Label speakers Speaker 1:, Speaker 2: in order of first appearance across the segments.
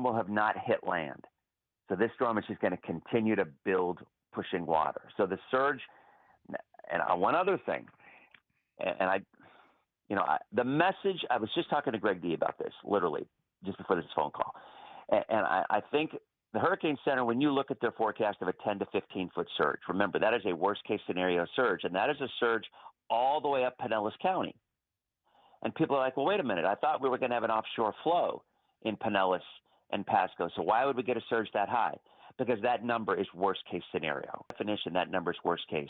Speaker 1: will have not hit land. So this storm is just going to continue to build, pushing water. So the surge, and one other thing, the message, I was just talking to Greg D about this, literally, just before this phone call. And I think the Hurricane Center, when you look at their forecast of a 10 to 15-foot surge, remember, that is a worst-case scenario surge, and that is a surge all the way up Pinellas County. And people are like, well, wait a minute. I thought we were going to have an offshore flow in Pinellas and Pasco, so why would we get a surge that high? Because that number is worst-case scenario. Definition, that number is worst case.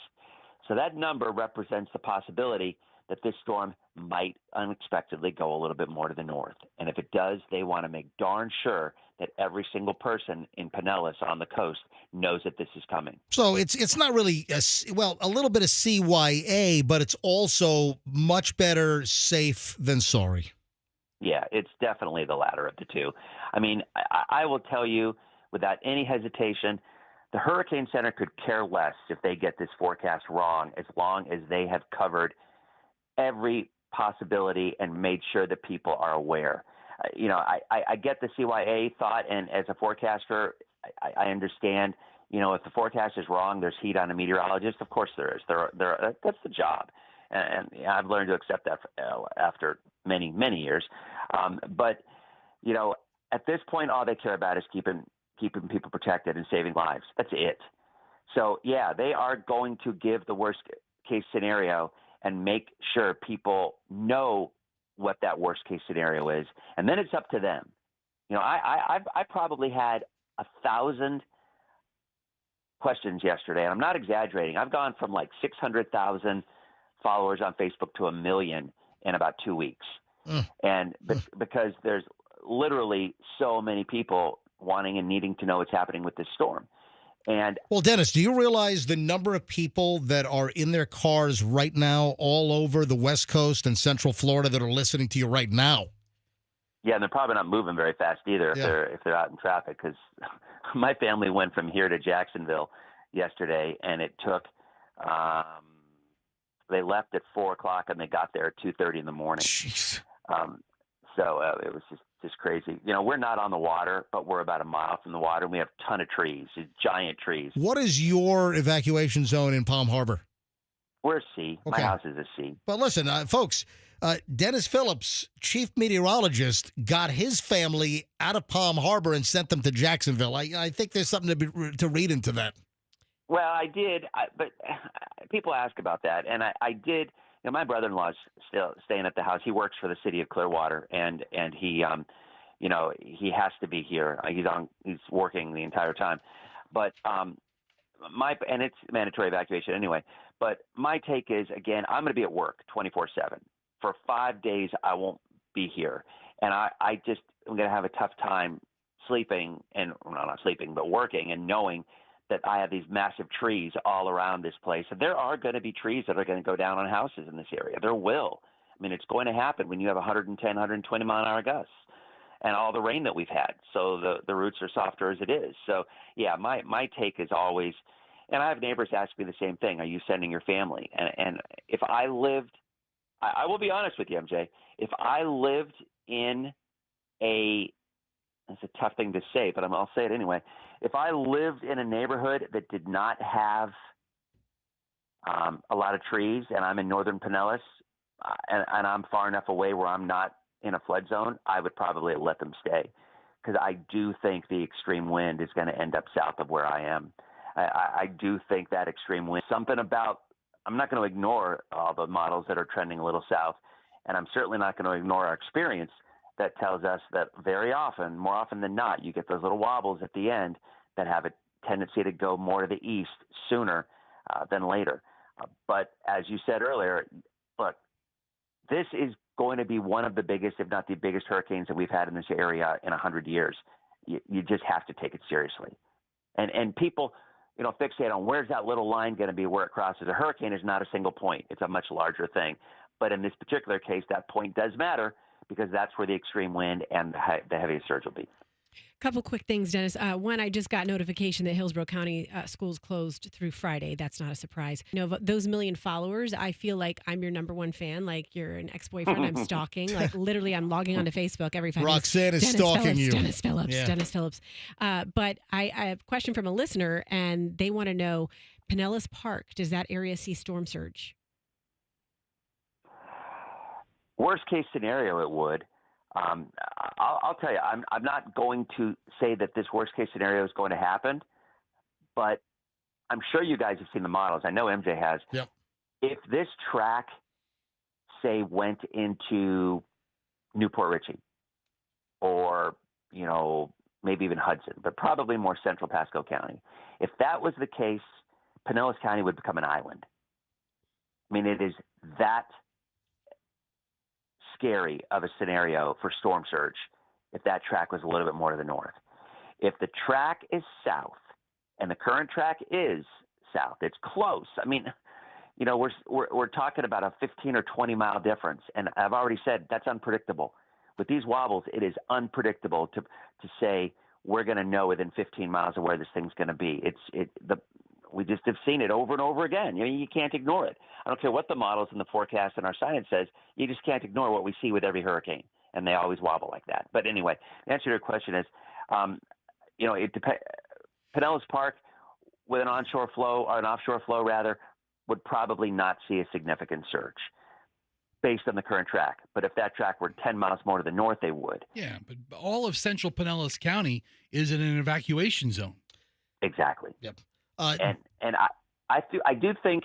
Speaker 1: So that number represents the possibility that this storm might unexpectedly go a little bit more to the north. And if it does, they want to make darn sure that every single person in Pinellas on the coast knows that this is coming.
Speaker 2: So it's not really, a little bit of CYA, but it's also much better safe than sorry.
Speaker 1: Yeah, it's definitely the latter of the two. I mean, I will tell you without any hesitation, the Hurricane Center could care less if they get this forecast wrong, as long as they have covered every possibility and made sure that people are aware. I get the CYA thought, and as a forecaster, I understand, if the forecast is wrong, there's heat on a meteorologist. Of course there is. That's the job. And I've learned to accept that after many, many years. But at this point, all they care about is keeping people protected and saving lives. That's it. So, yeah, they are going to give the worst case scenario and make sure people know what that worst case scenario is. And then it's up to them. I probably had 1,000 questions yesterday, and I'm not exaggerating. I've gone from like 600,000 followers on Facebook to 1 million in about 2 weeks. And because there's literally so many people wanting and needing to know what's happening with this storm. And
Speaker 2: well, Dennis, do you realize the number of people that are in their cars right now all over the West Coast and Central Florida that are listening to you right now?
Speaker 1: Yeah, and they're probably not moving very fast either if they're out in traffic, because my family went from here to Jacksonville yesterday, and it took they left at 4:00 and they got there at 2:30 in the morning.
Speaker 2: Jeez.
Speaker 1: So it was just crazy. We're not on the water, but we're about a mile from the water, and we have a ton of trees, giant trees.
Speaker 2: What is your evacuation zone in Palm Harbor?
Speaker 1: We're a C.
Speaker 2: Okay.
Speaker 1: My house is a C.
Speaker 2: But listen, folks, Dennis Phillips, chief meteorologist, got his family out of Palm Harbor and sent them to Jacksonville. I think there's something to read into that. Well,
Speaker 1: I did, but people ask about that, and I did. My brother-in-law's still staying at the house. He works for the city of Clearwater, and he, he has to be here. He's working the entire time, but and it's mandatory evacuation anyway. But my take is, again, I'm going to be at work 24/7 for 5 days. I won't be here, and I'm going to have a tough time sleeping, and not sleeping, but working and knowing that I have these massive trees all around this place. And there are going to be trees that are going to go down on houses in this area. There will. I mean, it's going to happen when you have 110, 120 mile an hour gusts and all the rain that we've had. So the roots are softer as it is. So, yeah, my take is always, and I have neighbors ask me the same thing, are you sending your family? And if I lived, I will be honest with you, MJ, if I lived in it's a tough thing to say, but I'll say it anyway. If I lived in a neighborhood that did not have a lot of trees, and I'm in northern Pinellas, and I'm far enough away where I'm not in a flood zone, I would probably let them stay, because I do think the extreme wind is going to end up south of where I am. I do think that extreme wind, something about, I'm not going to ignore all the models that are trending a little south, and I'm certainly not going to ignore our experience that tells us that very often, more often than not, you get those little wobbles at the end that have a tendency to go more to the east sooner than later. But as you said earlier, look, this is going to be one of the biggest, if not the biggest, hurricanes that we've had in this area in 100 years. You just have to take it seriously. And people, fixate on where's that little line going to be where it crosses. A hurricane is not a single point. It's a much larger thing. But in this particular case, that point does matter, because that's where the extreme wind and the heaviest surge will be.
Speaker 3: Couple quick things, Dennis. One, I just got notification that Hillsborough County schools closed through Friday. That's not a surprise. Those million followers, I feel like I'm your number one fan. Like you're an ex-boyfriend I'm stalking. Like literally, I'm logging onto Facebook every 5 minutes.
Speaker 2: Roxanne is stalking
Speaker 3: Phillips,
Speaker 2: you.
Speaker 3: Dennis Phillips,
Speaker 2: Yeah.
Speaker 3: Dennis Phillips. But I have a question from a listener, and they want to know, Pinellas Park, does that area see storm surge?
Speaker 1: Worst case scenario, it would. I'll tell you, I'm not going to say that this worst case scenario is going to happen, but I'm sure you guys have seen the models. I know MJ has.
Speaker 2: Yep.
Speaker 1: If this track, say, went into Newport Richey or, maybe even Hudson, but probably more central Pasco County, if that was the case, Pinellas County would become an island. I mean, it is that scary of a scenario for storm surge if that track was a little bit more to the north. If the track is south and the current track is south, it's close. I mean, we're talking about a 15 or 20 mile difference, and I've already said that's unpredictable. With these wobbles, it is unpredictable to say we're going to know within 15 miles of where this thing's going to be. We just have seen it over and over again. You can't ignore it. I don't care what the models and the forecast and our science says. You just can't ignore what we see with every hurricane, and they always wobble like that. But anyway, the answer to your question is, it depends. Pinellas Park with an onshore flow or an offshore flow rather would probably not see a significant surge based on the current track. But if that track were 10 miles more to the north, they would.
Speaker 4: Yeah, but all of central Pinellas County is in an evacuation zone.
Speaker 1: Exactly.
Speaker 2: Yep.
Speaker 1: And I do think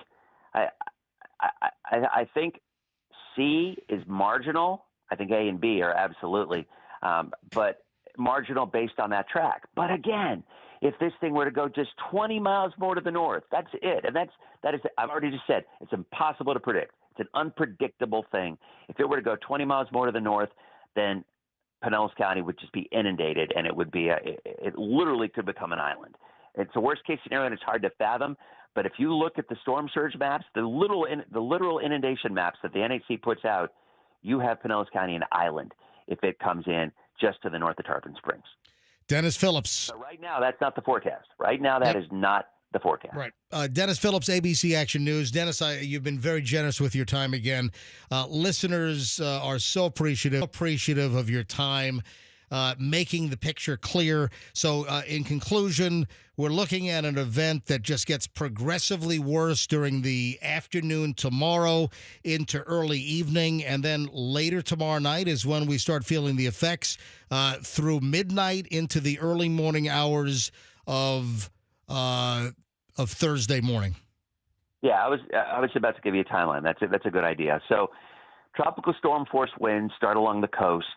Speaker 1: I think C is marginal. I think A and B are absolutely, but marginal based on that track. But again, if this thing were to go just 20 miles more to the north, that's it. And that is I've already just said it's impossible to predict. It's an unpredictable thing. If it were to go 20 miles more to the north, then Pinellas County would just be inundated, and it would be it literally could become an island. It's a worst case scenario, and it's hard to fathom. But if you look at the storm surge maps, the literal inundation maps that the NHC puts out, you have Pinellas County an island if it comes in just to the north of Tarpon Springs.
Speaker 2: Dennis Phillips.
Speaker 1: So right now, that's not the forecast. Right now, that is not the forecast.
Speaker 2: Right. Dennis Phillips, ABC Action News. Dennis, you've been very generous with your time again. Listeners are so appreciative of your time, making the picture clear. So in conclusion, we're looking at an event that just gets progressively worse during the afternoon tomorrow into early evening, and then later tomorrow night is when we start feeling the effects through midnight into the early morning hours of Thursday morning.
Speaker 1: Yeah, I was about to give you a timeline. That's a good idea. So tropical storm force winds start along the coast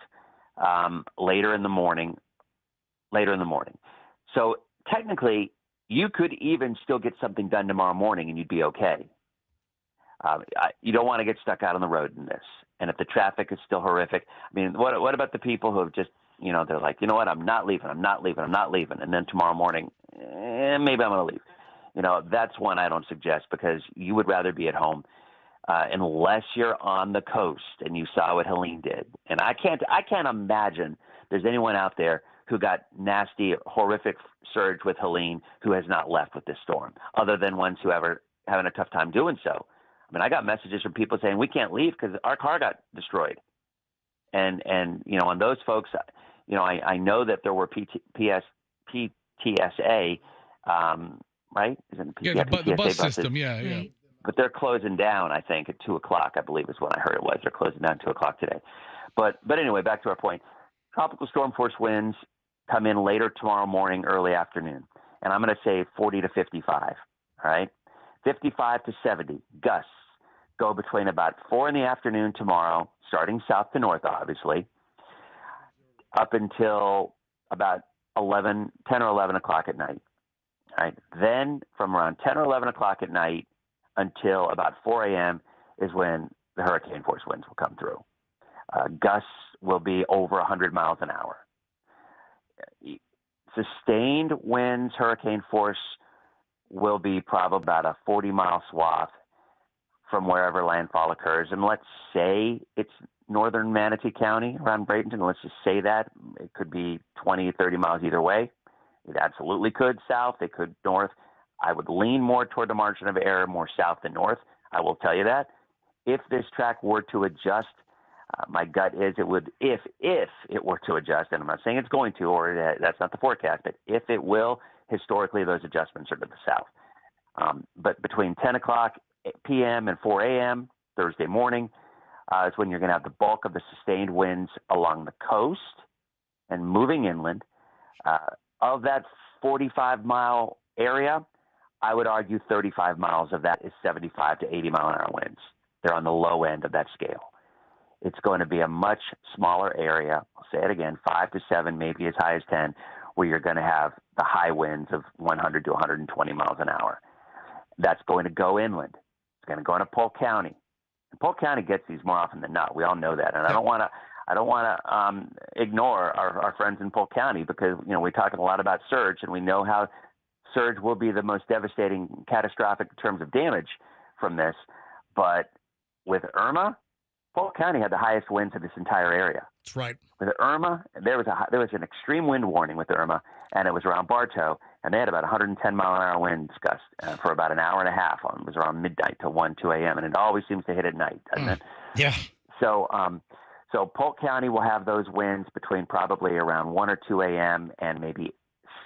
Speaker 1: later in the morning. So technically, you could even still get something done tomorrow morning, and you'd be okay. You don't want to get stuck out on the road in this. And if the traffic is still horrific, I mean, what about the people who have just, they're like, you know what, I'm not leaving. And then tomorrow morning, maybe I'm going to leave. That's one I don't suggest, because you would rather be at home unless you're on the coast and you saw what Helene did. And I can't imagine there's anyone out there who got nasty, horrific surge with Helene who has not left with this storm, other than ones who are having a tough time doing so. I mean, I got messages from people saying we can't leave because our car got destroyed. And on those folks, I know that there were PTSA, right? Isn't it
Speaker 4: the bus
Speaker 1: buses?
Speaker 4: system, yeah.
Speaker 3: Right.
Speaker 1: But they're closing down, I think, at 2 o'clock, I believe is when I heard it was. They're closing down at 2 o'clock today. But anyway, back to our point. Tropical storm force winds come in later tomorrow morning, early afternoon. And I'm going to say 40 to 55, all right? 55 to 70 gusts go between about 4 in the afternoon tomorrow, starting south to north, obviously, up until about 10 or 11 o'clock at night. All right? Then from around 10 or 11 o'clock at night until about 4 a.m. is when the hurricane force winds will come through. Gusts will be over 100 miles an hour. Sustained winds, hurricane force, will be probably about a 40-mile swath from wherever landfall occurs. And let's say it's northern Manatee County around Bradenton. Let's just say that. It could be 20, 30 miles either way. It absolutely could south. It could north. I would lean more toward the margin of error, more south than north. I will tell you that. If this track were to adjust, my gut is it would, if it were to adjust, and I'm not saying it's going to, or that's not the forecast, but if it will, historically those adjustments are to the south. But between 10 o'clock p.m. and 4 a.m. Thursday morning is when you're going to have the bulk of the sustained winds along the coast and moving inland. Of that 45-mile area, I would argue 35 miles of that is 75 to 80 mile an hour winds. They're on the low end of that scale. It's going to be a much smaller area. I'll say it again, 5 to 7, maybe as high as 10, where you're going to have the high winds of 100 to 120 miles an hour. That's going to go inland. It's going to go into Polk County. And Polk County gets these more often than not. We all know that. And I don't want to ignore our friends in Polk County because, we're talking a lot about surge, and we know how surge will be the most devastating, catastrophic in terms of damage from this. But with Irma, Polk County had the highest winds of this entire area.
Speaker 2: That's right.
Speaker 1: With Irma, there was an extreme wind warning with Irma, and it was around Bartow, and they had about 110 mile an hour winds gust for about an hour and a half. It was around midnight to 1, 2 a.m., and it always seems to hit at night, doesn't it?
Speaker 2: Yeah.
Speaker 1: So Polk County will have those winds between probably around 1 or 2 a.m. and maybe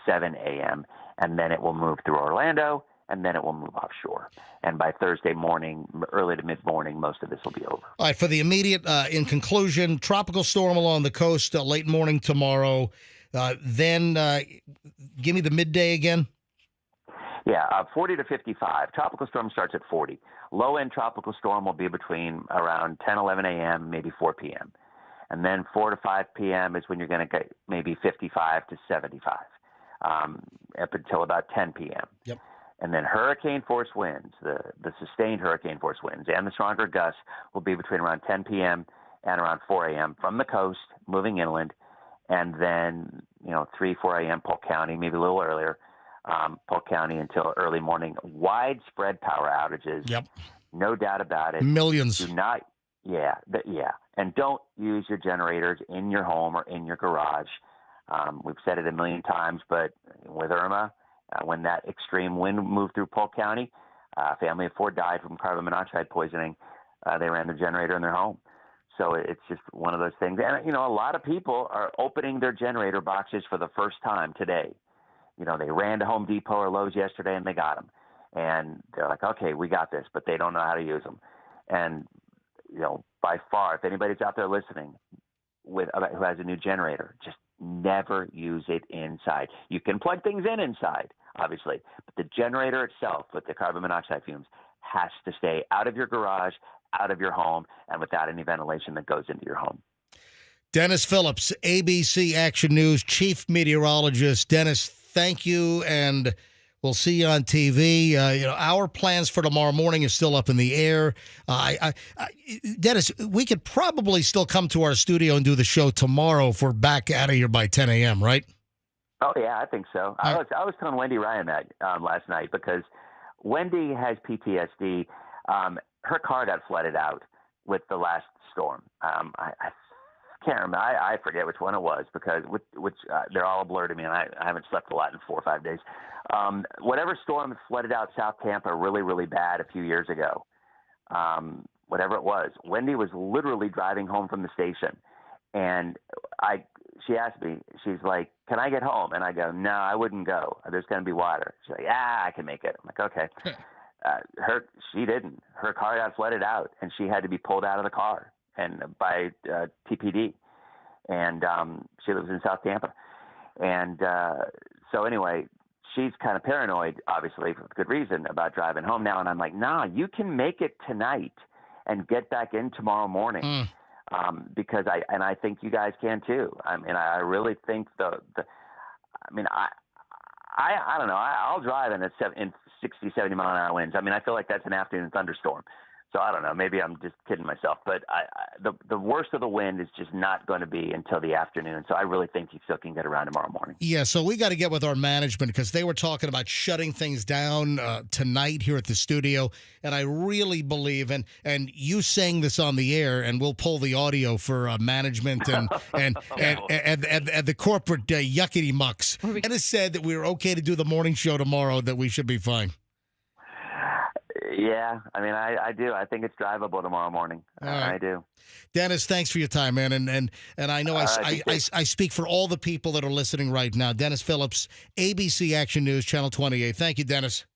Speaker 1: 7 a.m., and then it will move through Orlando, and then it will move offshore. And by Thursday morning, early to mid-morning, most of this will be over.
Speaker 2: All right, for the immediate, in conclusion, tropical storm along the coast late morning tomorrow. Then give me the midday again.
Speaker 1: Yeah, 40 to 55. Tropical storm starts at 40. Low-end tropical storm will be between around 10, 11 a.m., maybe 4 p.m. And then 4 to 5 p.m. is when you're going to get maybe 55 to 75 up until about 10 p.m.
Speaker 2: Yep.
Speaker 1: And then hurricane force winds, the sustained hurricane force winds and the stronger gusts will be between around 10 p.m. and around 4 a.m. from the coast, moving inland. And then, 3, 4 a.m. Polk County, maybe a little earlier, Polk County until early morning. Widespread power outages.
Speaker 2: Yep.
Speaker 1: No doubt about it.
Speaker 2: Millions.
Speaker 1: Do not, yeah. And don't use your generators in your home or in your garage. We've said it a million times, but with Irma, when that extreme wind moved through Polk County, a family of 4 died from carbon monoxide poisoning. They ran the generator in their home. So it's just one of those things. And, a lot of people are opening their generator boxes for the first time today. They ran to Home Depot or Lowe's yesterday and they got them. And they're like, okay, we got this, but they don't know how to use them. And, by far, if anybody's out there listening who has a new generator, just never use it inside. You can plug things in inside, obviously, but the generator itself with the carbon monoxide fumes has to stay out of your garage, out of your home, and without any ventilation that goes into your home.
Speaker 2: Dennis Phillips, ABC Action News, Chief Meteorologist. Dennis, thank you, and we'll see you on TV. Our plans for tomorrow morning is still up in the air. Dennis, we could probably still come to our studio and do the show tomorrow if we're back out of here by 10 a.m., right?
Speaker 1: Oh, yeah, I think so. I was telling Wendy Ryan that last night because Wendy has PTSD. Her car got flooded out with the last storm. I can't remember. I forget which one it was because they're all a blur to me, and I haven't slept a lot in 4 or 5 days. Whatever storm flooded out South Tampa really, really bad a few years ago, whatever it was, Wendy was literally driving home from the station, and she asked me, she's like, can I get home? And I go, no, I wouldn't go. There's going to be water. She's like, I can make it. I'm like, okay. She didn't. Her car got flooded out, and she had to be pulled out of the car and by TPD. And she lives in South Tampa. And so anyway, she's kind of paranoid, obviously, for good reason, about driving home now. And I'm like, nah, you can make it tonight and get back in tomorrow morning. Because I think you guys can too. I mean, I really think I don't know. I'll drive in 60, 70 mile an hour winds. I mean, I feel like that's an afternoon thunderstorm. So I don't know. Maybe I'm just kidding myself. But the worst of the wind is just not going to be until the afternoon. So I really think you still can get around tomorrow morning.
Speaker 2: Yeah, so we got to get with our management because they were talking about shutting things down tonight here at the studio. And I really believe, and you saying this on the air, and we'll pull the audio for management and the corporate yuckity mucks. And it said that we were okay to do the morning show tomorrow, that we should be fine.
Speaker 1: Yeah, I mean, I do. I think it's drivable tomorrow morning.
Speaker 2: Right.
Speaker 1: I do.
Speaker 2: Dennis, thanks for your time, man. And I know I speak for all the people that are listening right now. Dennis Phillips, ABC Action News, Channel 28. Thank you, Dennis.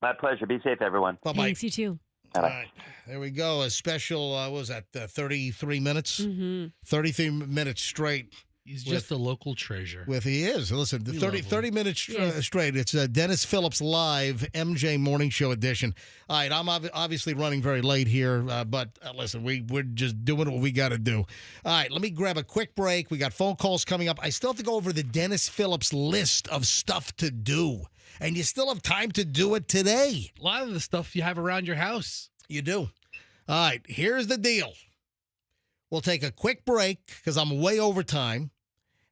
Speaker 1: My pleasure. Be safe, everyone.
Speaker 2: Bye-bye.
Speaker 3: Thanks, you too.
Speaker 2: All right. There we go. A special, what was that, 33 minutes?
Speaker 3: Mm-hmm. 33
Speaker 2: minutes straight.
Speaker 4: He's just a local treasure.
Speaker 2: He is. Listen, the 30 minutes straight. It's Dennis Phillips Live, MJ Morning Show edition. All right, I'm obviously running very late here, but listen, we're just doing what we got to do. All right, let me grab a quick break. We got phone calls coming up. I still have to go over the Dennis Phillips list of stuff to do, and you still have time to do it today.
Speaker 4: A lot of the stuff you have around your house.
Speaker 2: You do. All right, here's the deal. We'll take a quick break because I'm way over time.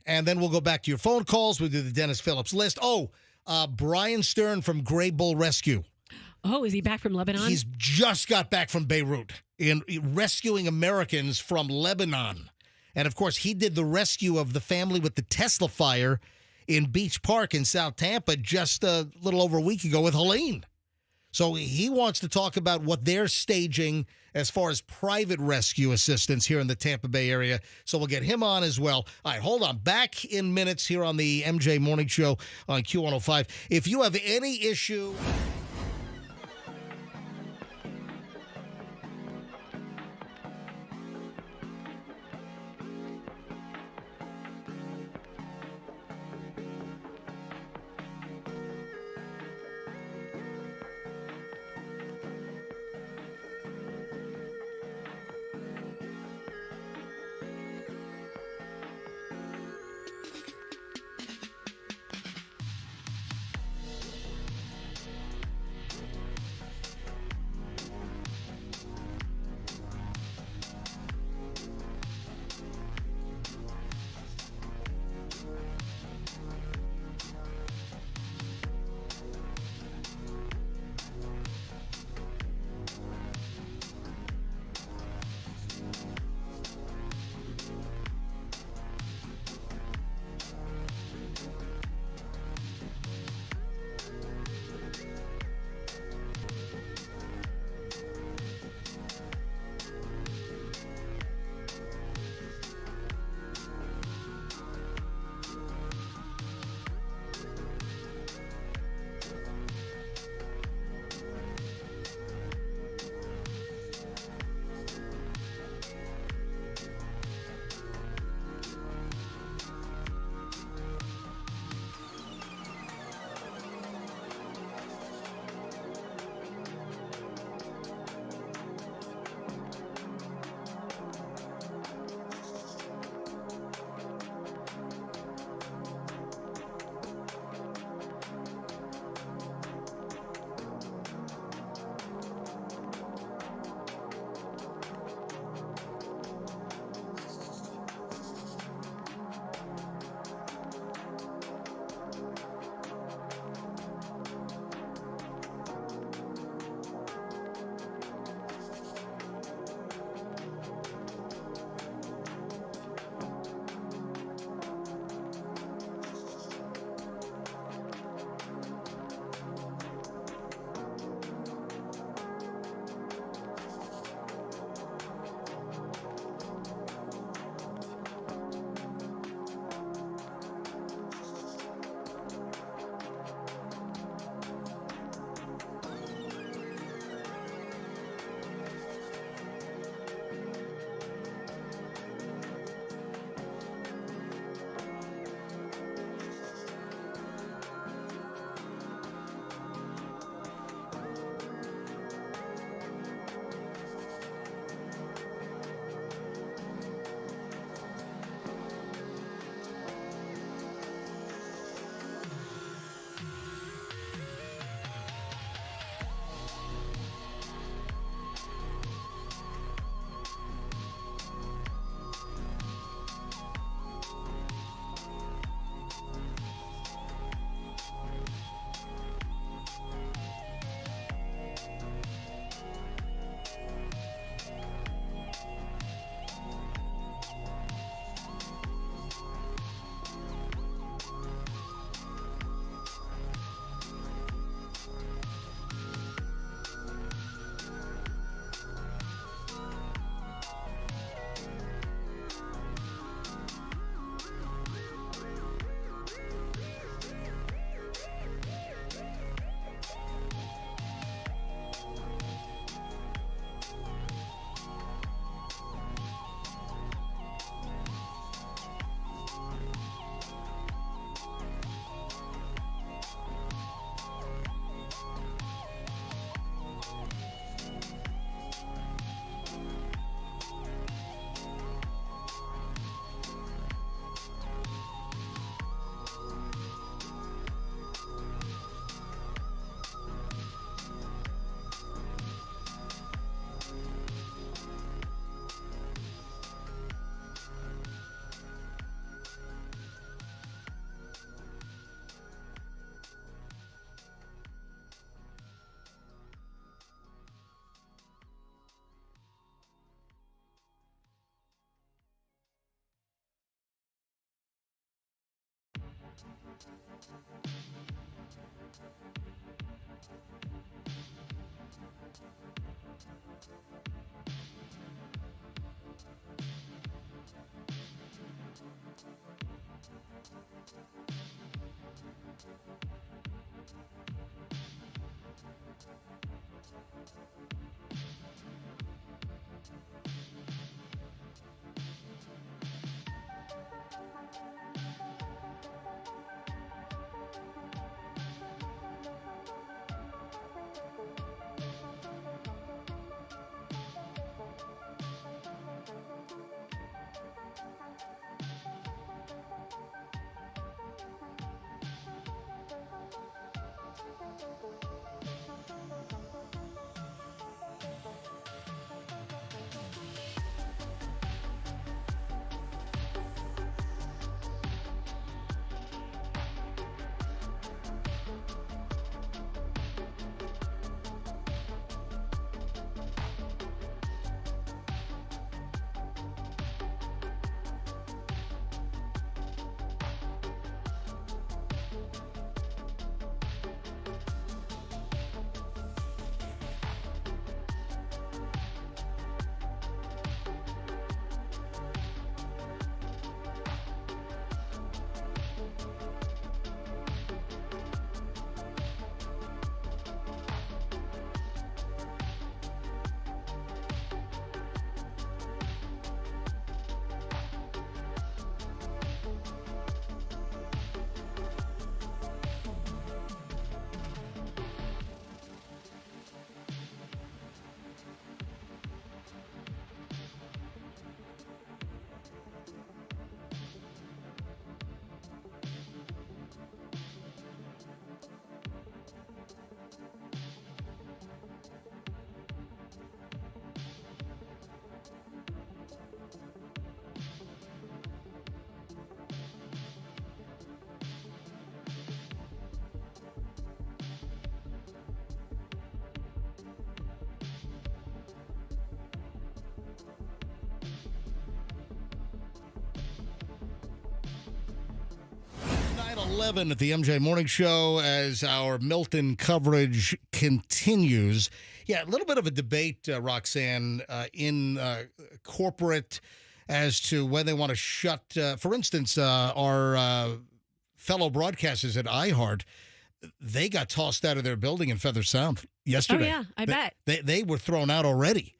Speaker 2: And then we'll go back to your phone calls. We'll do the Dennis Phillips list. Brian Stern from Gray Bull Rescue.
Speaker 3: Oh, is he back from Lebanon?
Speaker 2: He's just got back from Beirut in rescuing Americans from Lebanon. And, of course, he did the rescue of the family with the Tesla fire in Beach Park in South Tampa just a little over a week ago with Helene. So he wants to talk about what they're staging as far as private rescue assistance here in the Tampa Bay area. So we'll get him on as well. All right, hold on. Back in minutes here on the MJ Morning Show on Q105. If you have any issue... 11 at the MJ Morning Show as our Milton coverage continues. Yeah, a little bit of a debate, Roxanne, in corporate as to when they want to shut, for instance, our fellow broadcasters at iHeart. They got tossed out of their building in Feather Sound yesterday.
Speaker 3: Oh, yeah, I bet.
Speaker 2: They were thrown out already.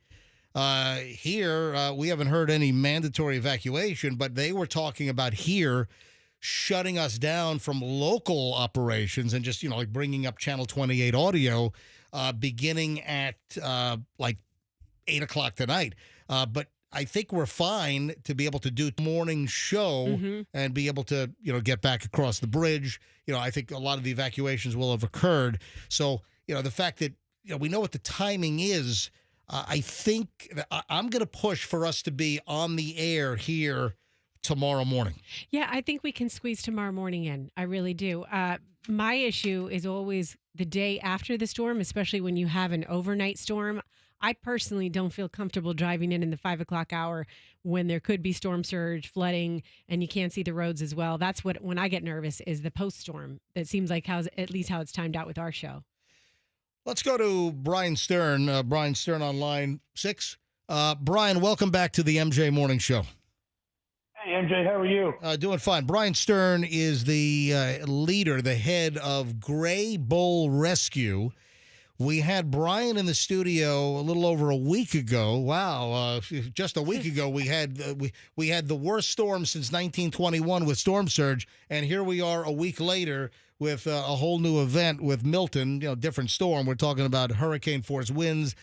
Speaker 2: Here, we haven't heard any mandatory evacuation, but they were talking about here shutting us down from local operations and just, like bringing up Channel 28 audio beginning at like 8 o'clock tonight. But I think we're fine to be able to do morning show and be able to, get back across the bridge. I think a lot of the evacuations will have occurred. So, the fact that, we know what the timing is, I think I'm going to push for us to be on the air here tomorrow morning.
Speaker 3: Yeah, I think we can squeeze tomorrow morning in. I really do. My issue is always the day after the storm, especially when you have an overnight storm. I personally don't feel comfortable driving in the 5 o'clock hour when there could be storm surge, flooding, and you can't see the roads as well. That's when I get nervous is the post-storm. That seems like at least how it's timed out with our show.
Speaker 2: Let's go to Brian Stern. Brian Stern on line 6. Brian, welcome back to the MJ Morning Show.
Speaker 5: Hey, MJ, how are you?
Speaker 2: Doing fine. Brian Stern is the leader, the head of Gray Bull Rescue. We had Brian in the studio a little over a week ago. Wow, just a week ago we had we had the worst storm since 1921 with storm surge, and here we are a week later with a whole new event with Milton. Different storm. We're talking about hurricane force winds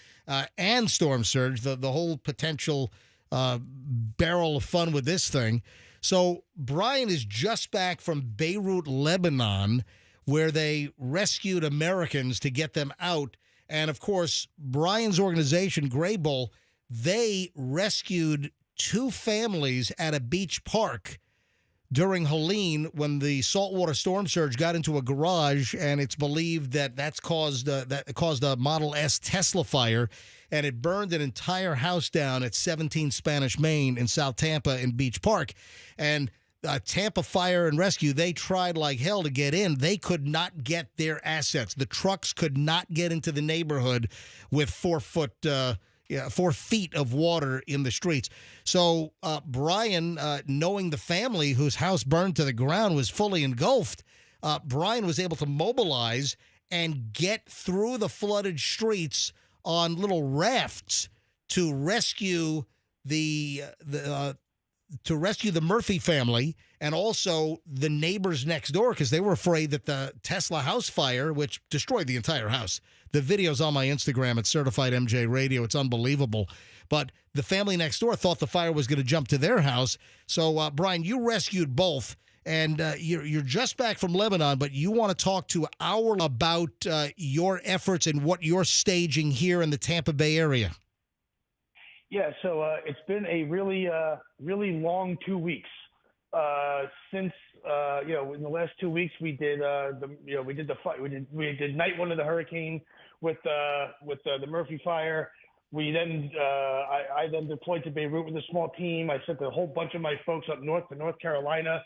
Speaker 2: and storm surge. The whole potential barrel of fun with this thing. So Brian is just back from Beirut, Lebanon, where they rescued Americans to get them out. And, of course, Brian's organization, Gray Bull, they rescued 2 families at a beach park during Helene when the saltwater storm surge got into a garage, and it's believed that caused a Model S Tesla fire, and it burned an entire house down at 17 Spanish Main in South Tampa in Beach Park. And Tampa Fire and Rescue, they tried like hell to get in. They could not get their assets. The trucks could not get into the neighborhood with 4 feet of water in the streets. So Brian, knowing the family whose house burned to the ground was fully engulfed, Brian was able to mobilize and get through the flooded streets on little rafts to rescue the Murphy family and also the neighbors next door, because they were afraid that the Tesla house fire, which destroyed the entire house. The video's on my Instagram at Certified MJ Radio. It's unbelievable. But the family next door thought the fire was going to jump to their house. So, Brian, you rescued both. And you're just back from Lebanon, but you want to talk to our about your efforts and what you're staging here in the Tampa Bay area.
Speaker 5: Yeah, so it's been a really long 2 weeks. Since in the last 2 weeks we did we did night one of the hurricane with the Murphy fire. We then I then deployed to Beirut with a small team. I sent a whole bunch of my folks up north to North Carolina.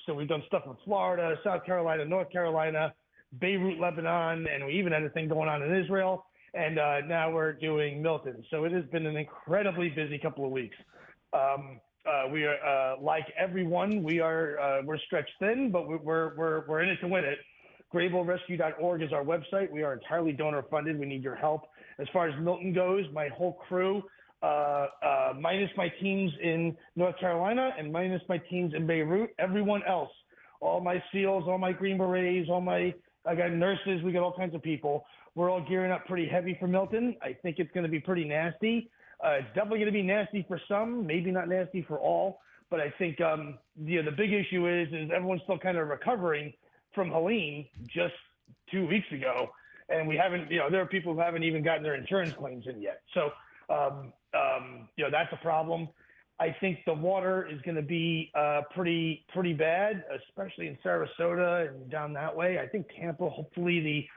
Speaker 5: So we've done stuff in Florida, South Carolina, North Carolina, Beirut, Lebanon, and we even had a thing going on in Israel. And now we're doing Milton. So it has been an incredibly busy couple of weeks. We are like everyone, we're stretched thin, but we're in it to win it. GraybullRescue.org is our website. We are entirely donor funded. We need your help. As far as Milton goes, my whole crew, minus my teams in North Carolina and minus my teams in Beirut, everyone else, all my SEALs, all my Green Berets, I got nurses, we got all kinds of people. We're all gearing up pretty heavy for Milton. I think it's going to be pretty nasty. It's definitely going to be nasty for some, maybe not nasty for all. But I think the big issue is everyone's still kind of recovering from Helene just 2 weeks ago, and we haven't. There are people who haven't even gotten their insurance claims in yet. So that's a problem. I think the water is going to be pretty bad, especially in Sarasota and down that way. I think Tampa, hopefully the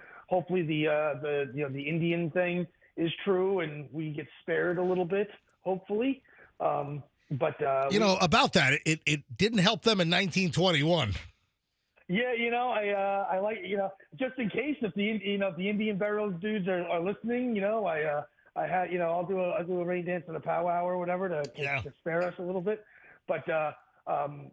Speaker 5: Indian thing is true and we get spared a little bit, hopefully. About
Speaker 2: that, it didn't help them in 1921.
Speaker 5: Yeah, I like, just in case if the Indian burials dudes are listening, I had, I'll do a rain dance and a powwow or whatever to spare us a little bit. But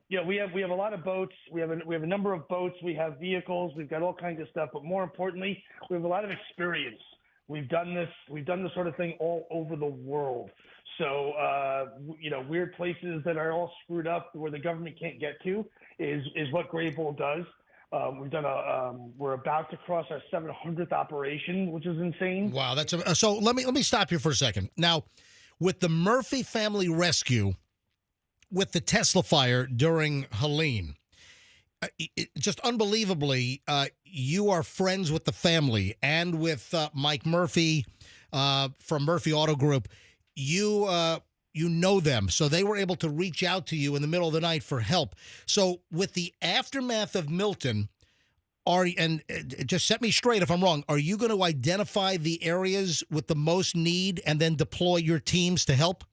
Speaker 5: we have a lot of boats. We have a number of boats. We have vehicles. We've got all kinds of stuff. But more importantly, we have a lot of experience. We've done this sort of thing all over the world. So weird places that are all screwed up where the government can't get to is what Gray Bull does. We're about to cross our 700th operation, which is insane.
Speaker 2: Wow, so let me stop you for a second. Now, with the Murphy family rescue, with the Tesla fire during Helene, just unbelievably, you are friends with the family and with Mike Murphy from Murphy Auto Group. You know them, so they were able to reach out to you in the middle of the night for help. So with the aftermath of Milton, just set me straight if I'm wrong, are you going to identify the areas with the most need and then deploy your teams to help?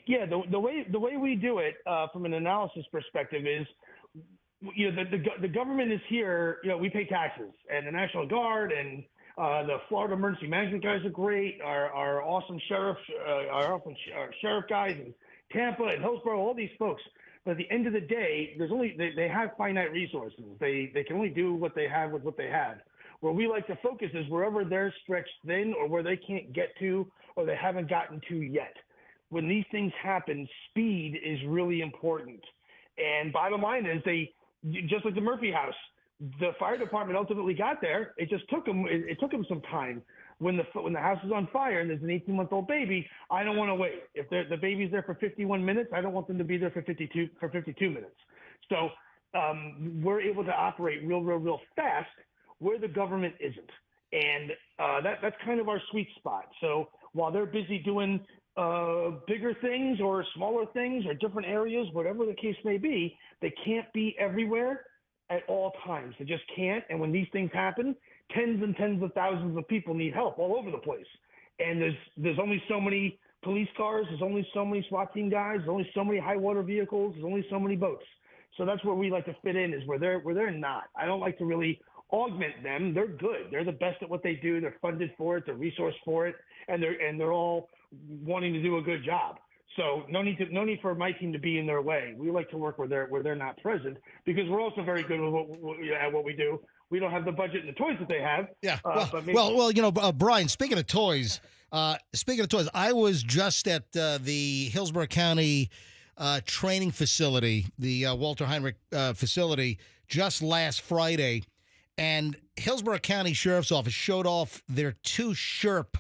Speaker 5: Yeah, the way we do it from an analysis perspective is, the government is here. We pay taxes, and the National Guard and the Florida Emergency Management guys are great. Our awesome sheriff, our sheriff guys in Tampa and Hillsborough, all these folks. But at the end of the day, they have finite resources. They can only do what they have with what they have. Where we like to focus is wherever they're stretched thin or where they can't get to or they haven't gotten to yet. When these things happen, speed is really important. And bottom line is just like the Murphy house, the fire department ultimately got there. It just took them. It took them some time. When the house is on fire and there's an 18-month-old baby, I don't want to wait. If the baby's there for 51 minutes, I don't want them to be there for 52 minutes. So we're able to operate real fast where the government isn't, and that's kind of our sweet spot. So while they're busy doing bigger things or smaller things or different areas, whatever the case may be, they can't be everywhere at all times. They just can't. And when these things happen, tens and tens of thousands of people need help all over the place. And there's only so many police cars. There's only so many SWAT team guys. There's only so many high water vehicles. There's only so many boats. So that's where we like to fit in, is where they're not. I don't like to really augment them. They're good. They're the best at what they do. They're funded for it. They're resourced for it, and they're all wanting to do a good job. So no need for my team to be in their way. We like to work where they're not present, because we're also very good at what we do. We don't have the budget and the toys that they have.
Speaker 2: Yeah.
Speaker 5: But
Speaker 2: Brian, speaking of toys, I was just at the Hillsborough County training facility, the Walter Heinrich facility, just last Friday, and Hillsborough County Sheriff's Office showed off their 2 SHERP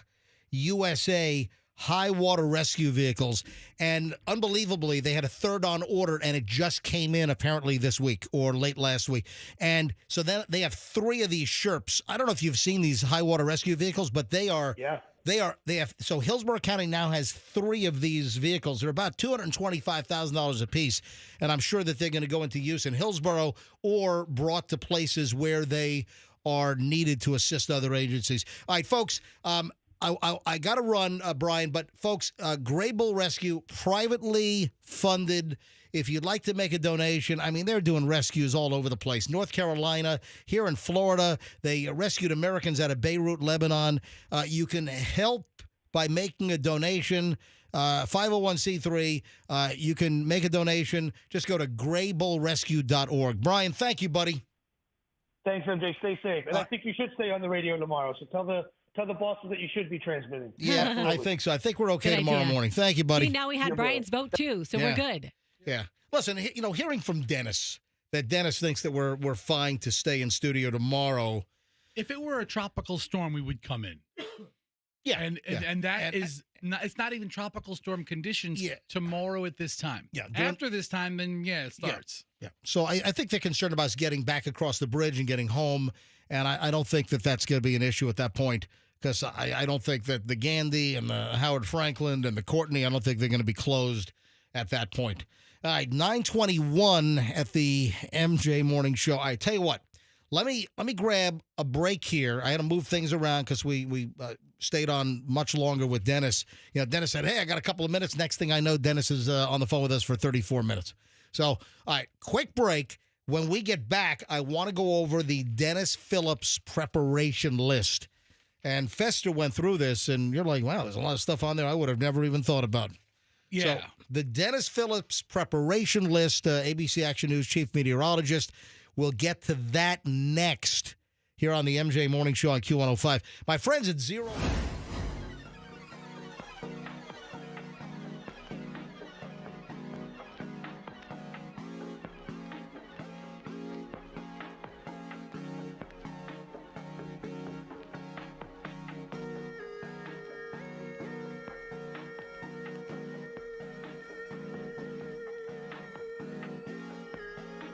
Speaker 2: USA high water rescue vehicles, and unbelievably, they had a third on order, and it just came in apparently this week or late last week. And so then they have 3 of these SHERPs. I don't know if you've seen these high water rescue vehicles, but they have. So Hillsborough County now has 3 of these vehicles. They're about $225,000 a piece, and I'm sure that they're going to go into use in Hillsborough or brought to places where they are needed to assist other agencies. All right, folks. I got to run, Brian, but folks, Gray Bull Rescue, privately funded. If you'd like to make a donation, I mean, they're doing rescues all over the place. North Carolina, here in Florida, they rescued Americans out of Beirut, Lebanon. You can help by making a donation. 501c3. You can make a donation. Just go to graybullrescue.org. Brian, thank you, buddy.
Speaker 5: Thanks, MJ. Stay safe. And I think you should stay on the radio tomorrow. So tell the bosses that you should be transmitting.
Speaker 2: Yeah, I think so. I think we're okay tomorrow morning. Thank you, buddy.
Speaker 3: See, now we had Brian's vote too, so we're good.
Speaker 2: Yeah. Listen, hearing from Dennis, that Dennis thinks that we're fine to stay in studio tomorrow.
Speaker 4: If it were a tropical storm, we would come in.
Speaker 2: Yeah.
Speaker 4: And that is not, it's not even tropical storm conditions tomorrow at this time.
Speaker 2: Yeah.
Speaker 4: After this time, then it starts.
Speaker 2: Yeah. So I think they're concerned about us getting back across the bridge and getting home. And I don't think that that's going to be an issue at that point, because I don't think that the Gandhi and the Howard Franklin and the Courtney, I don't think they're going to be closed at that point. All right, 9:21 at the MJ Morning Show. I tell you what, let me grab a break here. I had to move things around because we stayed on much longer with Dennis. Dennis said, "Hey, I got a couple of minutes." Next thing I know, Dennis is on the phone with us for 34 minutes. So, all right, quick break. When we get back, I want to go over the Dennis Phillips preparation list. And Fester went through this, and you're like, wow, there's a lot of stuff on there I would have never even thought about.
Speaker 4: Yeah.
Speaker 2: So the Dennis Phillips preparation list, ABC Action News chief meteorologist, we'll get to that next here on the MJ Morning Show on Q105. My friends at Zero...